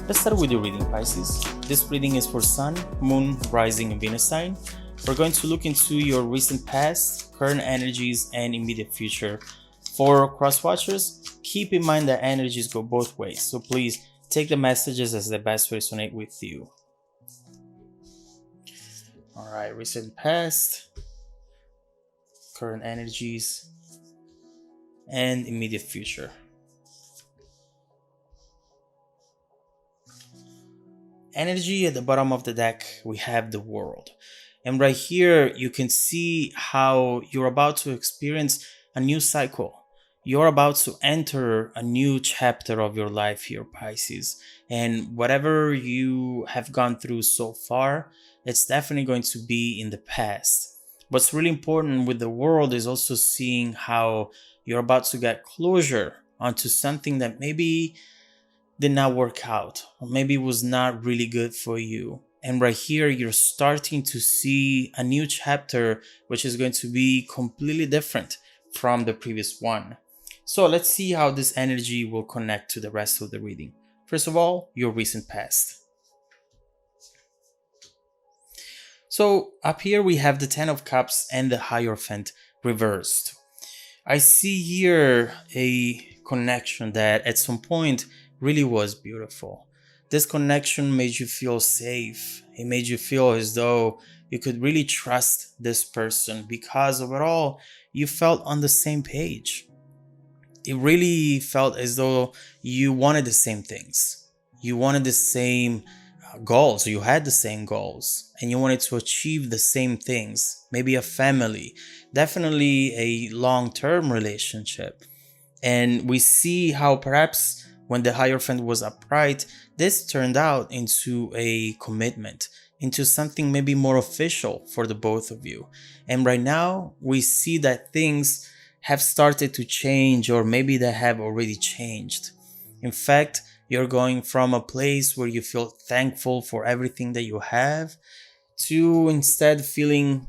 Let's start with your reading, Pisces. This reading is for Sun, Moon, Rising, and Venus sign. We're going to look into your recent past, current energies, and immediate future. For cross watchers, keep in mind that energies go both ways, so please take the messages as they best resonate with you. Alright, recent past, current energies, and immediate future. Energy at the bottom of the deck, we have the world. And right here, you can see how you're about to experience a new cycle. You're about to enter a new chapter of your life here, Pisces. And whatever you have gone through so far, it's definitely going to be in the past. What's really important with the world is also seeing how you're about to get closure onto something that maybe did not work out, or maybe was not really good for you. And right here, you're starting to see a new chapter, which is going to be completely different from the previous one. So let's see how this energy will connect to the rest of the reading. First of all, your recent past. So up here we have the Ten of Cups and the Hierophant reversed. I see here a connection that at some point really was beautiful. This connection made you feel safe. It made you feel as though you could really trust this person because overall you felt on the same page. It really felt as though you wanted the same things. You wanted the same goals. You had the same goals and you wanted to achieve the same things. Maybe a family, definitely a long-term relationship. And we see how perhaps when the Hierophant was upright, this turned out into a commitment, into something maybe more official for the both of you. And right now, we see that things have started to change, or maybe they have already changed. In fact, you're going from a place where you feel thankful for everything that you have to instead feeling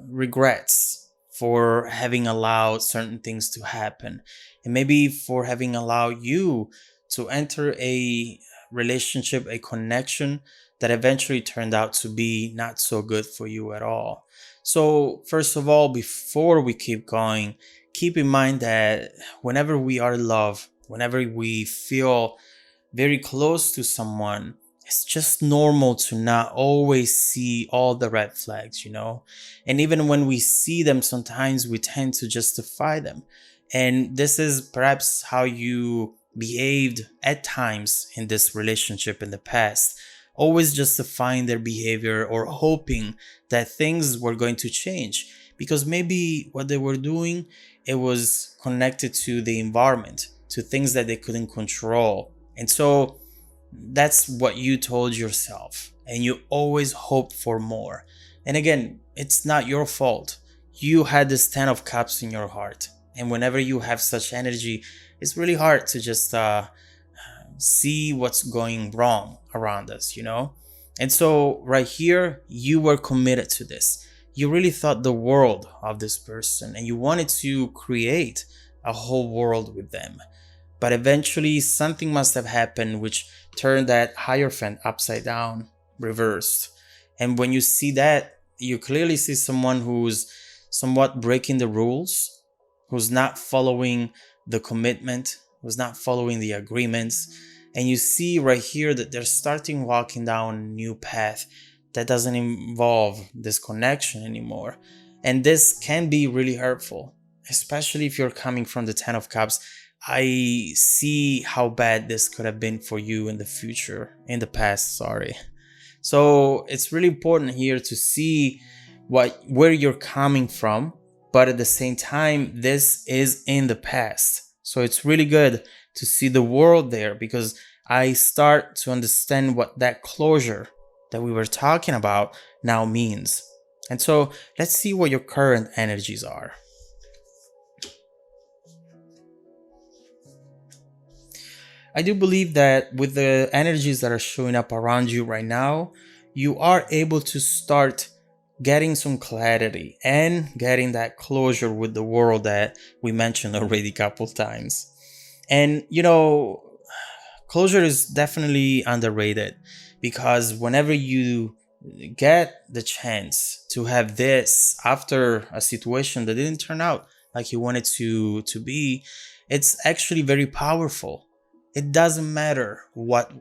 regrets for having allowed certain things to happen, and maybe for having allowed you to enter a relationship, a connection that eventually turned out to be not so good for you at all. So first of all, before we keep going, keep in mind that whenever we are in love, whenever we feel very close to someone, it's just normal to not always see all the red flags, And even when we see them, sometimes we tend to justify them. And this is perhaps how you behaved at times in this relationship in the past, always justifying their behavior or hoping that things were going to change because maybe what they were doing, it was connected to the environment, to things that they couldn't control. And so that's what you told yourself, and you always hope for more. And again, it's not your fault. You had this Ten of Cups in your heart, and whenever you have such energy, it's really hard to just see what's going wrong around us, And so right here, you were committed to this. You really thought the world of this person, and you wanted to create a whole world with them. But eventually something must have happened which turned that Hierophant upside down, reversed. And when you see that, you clearly see someone who's somewhat breaking the rules, who's not following the commitment, who's not following the agreements. And you see right here that they're starting walking down a new path that doesn't involve this connection anymore. And this can be really hurtful, especially if you're coming from the Ten of Cups. I see how bad this could have been for you in the future, in the past, sorry. So it's really important here to see where you're coming from, but at the same time, this is in the past. So it's really good to see the world there because I start to understand what that closure that we were talking about now means. And so let's see what your current energies are. I do believe that with the energies that are showing up around you right now, you are able to start getting some clarity and getting that closure with the world that we mentioned already a couple times. And, closure is definitely underrated, because whenever you get the chance to have this after a situation that didn't turn out like you wanted to be, it's actually very powerful. It doesn't matter what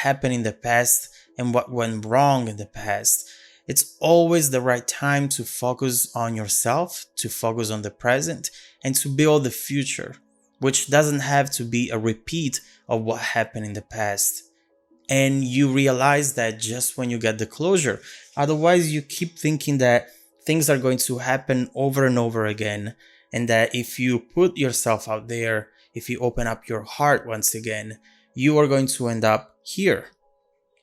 happened in the past and what went wrong in the past. It's always the right time to focus on yourself, to focus on the present, and to build the future, which doesn't have to be a repeat of what happened in the past. And you realize that just when you get the closure. Otherwise, you keep thinking that things are going to happen over and over again, and that if you put yourself out there, if you open up your heart once again, you are going to end up here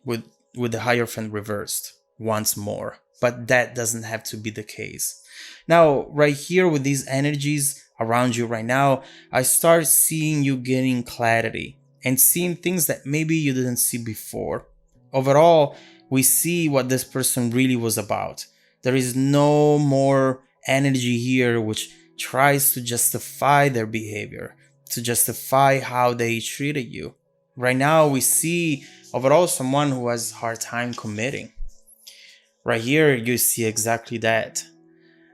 with the Hierophant reversed once more. But that doesn't have to be the case. Now, right here with these energies around you right now, I start seeing you getting clarity and seeing things that maybe you didn't see before. Overall, we see what this person really was about. There is no more energy here which tries to justify their behavior, to justify how they treated you. Right now, we see overall someone who has a hard time committing. Right here, you see exactly that.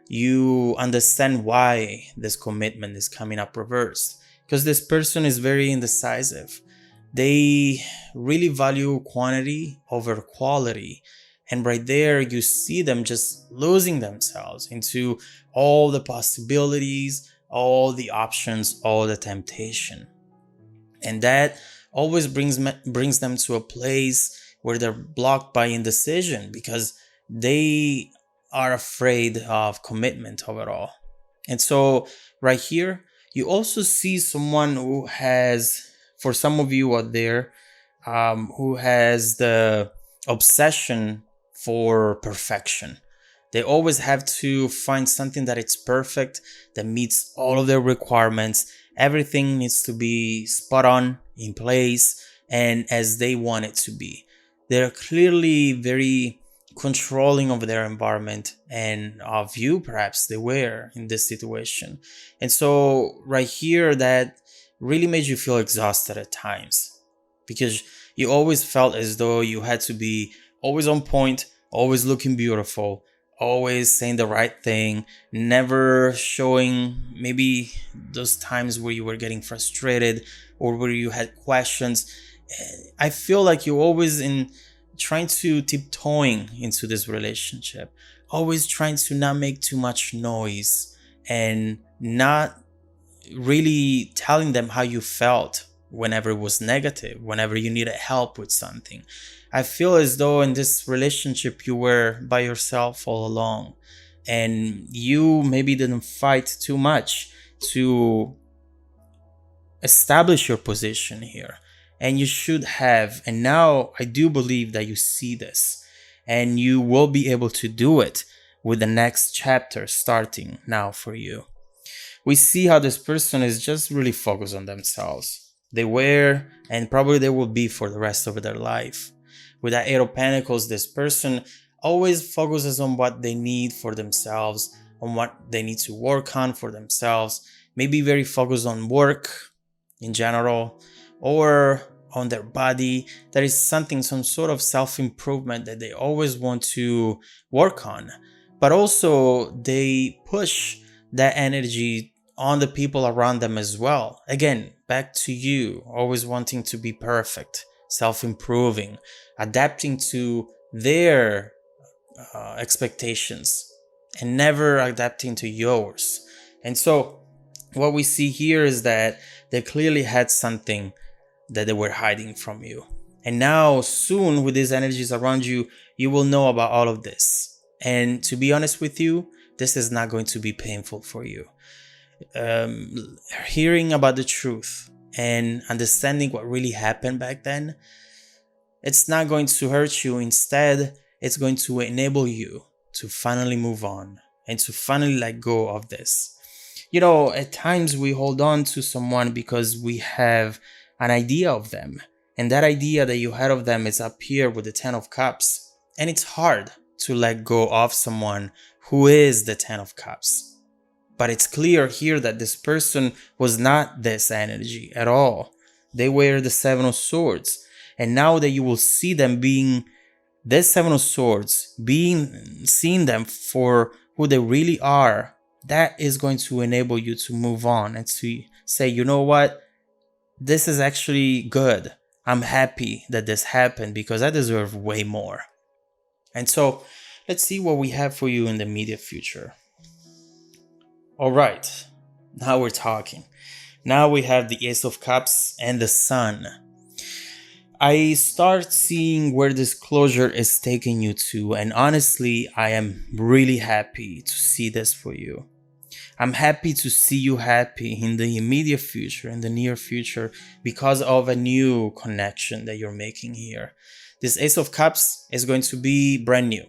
You understand why this commitment is coming up reversed, because this person is very indecisive. They really value quantity over quality. And right there, you see them just losing themselves into all the possibilities, all the options, all the temptation. And that always brings them to a place where they're blocked by indecision, because they are afraid of commitment overall. And so right here, you also see someone who has, for some of you out there, who has the obsession for perfection. They always have to find something that it's perfect, that meets all of their requirements. Everything needs to be spot on, in place, and as they want it to be. They're clearly very controlling of their environment and of you, perhaps they were in this situation. And so right here, that really made you feel exhausted at times, because you always felt as though you had to be always on point, always looking beautiful, always saying the right thing, never showing maybe those times where you were getting frustrated or where you had questions. I feel like you always in trying to tiptoeing into this relationship, always trying to not make too much noise and not really telling them how you felt whenever it was negative, whenever you needed help with something. I feel as though in this relationship you were by yourself all along, and you maybe didn't fight too much to establish your position here. And you should have. And now I do believe that you see this, and you will be able to do it with the next chapter starting now for you. We see how this person is just really focused on themselves. They were, and probably they will be for the rest of their life. With that Eight of Pentacles, this person always focuses on what they need for themselves, on what they need to work on for themselves, maybe very focused on work in general, or on their body. There is something, some sort of self-improvement that they always want to work on. But also they push that energy on the people around them as well. Again, back to you, always wanting to be perfect, self-improving, adapting to their expectations and never adapting to yours. And so what we see here is that they clearly had something that they were hiding from you. And now soon, with these energies around you, you will know about all of this. And to be honest with you, this is not going to be painful for you. Hearing about the truth and understanding what really happened back then, it's not going to hurt you. Instead, it's going to enable you to finally move on and to finally let go of this. You know, at times we hold on to someone because we have an idea of them. And that idea that you had of them is up here with the Ten of Cups. And it's hard to let go of someone who is the Ten of Cups. But it's clear here that this person was not this energy at all. They were the Seven of Swords. And now that you will see them being this Seven of Swords, seeing them for who they really are, that is going to enable you to move on and to say, you know what? This is actually good. I'm happy that this happened because I deserve way more. And so let's see what we have for you in the immediate future. All right, now we're talking. Now we have the Ace of Cups and the Sun. I start seeing where this closure is taking you to, and honestly, I am really happy to see this for you. I'm happy to see you happy in the immediate future, in the near future, because of a new connection that you're making here. This Ace of Cups is going to be brand new.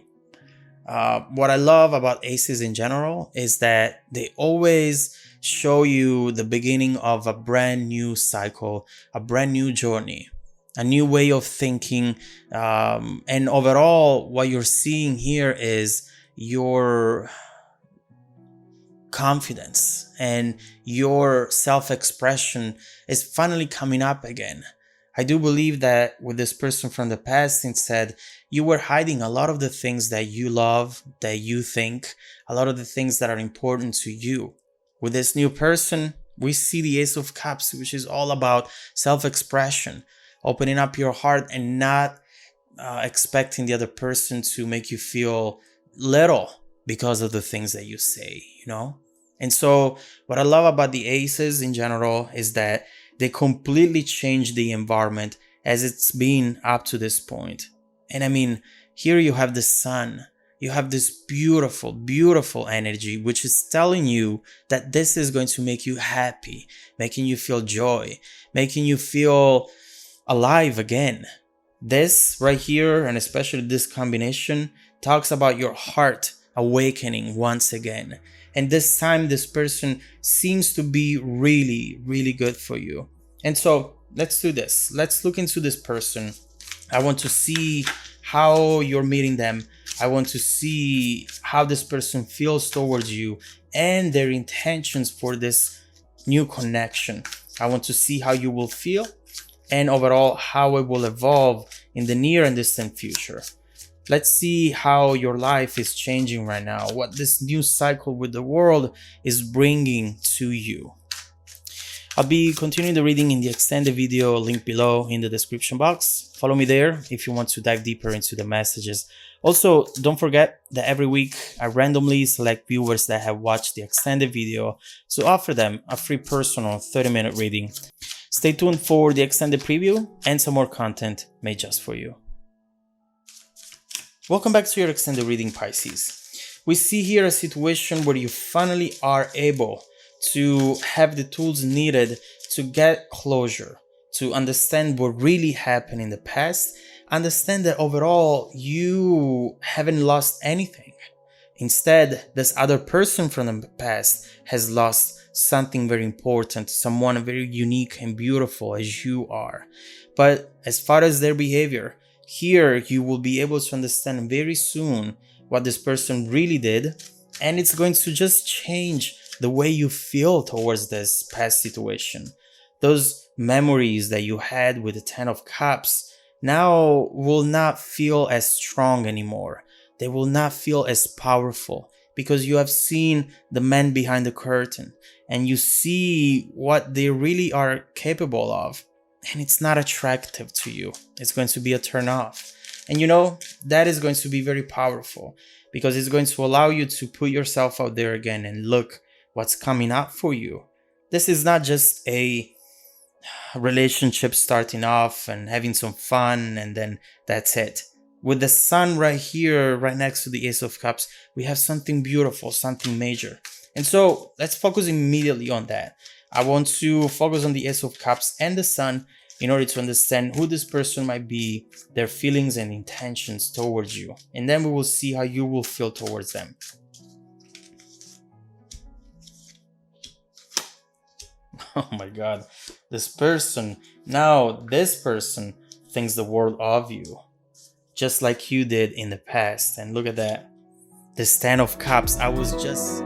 What I love about aces in general is that they always show you the beginning of a brand new cycle, a brand new journey, a new way of thinking. And overall, what you're seeing here is your confidence and your self-expression is finally coming up again. I do believe that with this person from the past, instead, you were hiding a lot of the things that you love, that you think, a lot of the things that are important to you. With this new person, we see the Ace of Cups, which is all about self-expression, opening up your heart and not expecting the other person to make you feel little because of the things that you say, you know? And so what I love about the aces in general is that they completely change the environment as it's been up to this point. And I mean, here you have the Sun. You have this beautiful, beautiful energy, which is telling you that this is going to make you happy, making you feel joy, making you feel alive again. This right here, and especially this combination, talks about your heart awakening once again. And this time, this person seems to be really, really good for you. And so let's do this. Let's look into this person. I want to see how you're meeting them. I want to see how this person feels towards you and their intentions for this new connection. I want to see how you will feel and overall how it will evolve in the near and distant future. Let's see how your life is changing right now, what this new cycle with the world is bringing to you. I'll be continuing the reading in the extended video link below in the description box. Follow me there if you want to dive deeper into the messages. Also, don't forget that every week I randomly select viewers that have watched the extended video to offer them a free personal 30-minute reading. Stay tuned for the extended preview and some more content made just for you. Welcome back to your extended reading, Pisces. We see here a situation where you finally are able to have the tools needed to get closure, to understand what really happened in the past, understand that overall you haven't lost anything. Instead, this other person from the past has lost something very important, someone very unique and beautiful as you are. But as far as their behavior, here you will be able to understand very soon what this person really did, and it's going to just change the way you feel towards this past situation. Those memories that you had with the Ten of Cups now will not feel as strong anymore. They will not feel as powerful because you have seen the man behind the curtain and you see what they really are capable of. And it's not attractive to you. It's going to be a turn off. And you know, that is going to be very powerful because it's going to allow you to put yourself out there again and look what's coming up for you. This is not just a relationship starting off and having some fun and then that's it. With the Sun right here, right next to the Ace of Cups, we have something beautiful, something major. And so let's focus immediately on that. I want to focus on the Ace of Cups and the Sun in order to understand who this person might be, their feelings and intentions towards you. And then we will see how you will feel towards them. Oh my God, this person thinks the world of you, just like you did in the past. And look at that, this Ten of Cups. I was just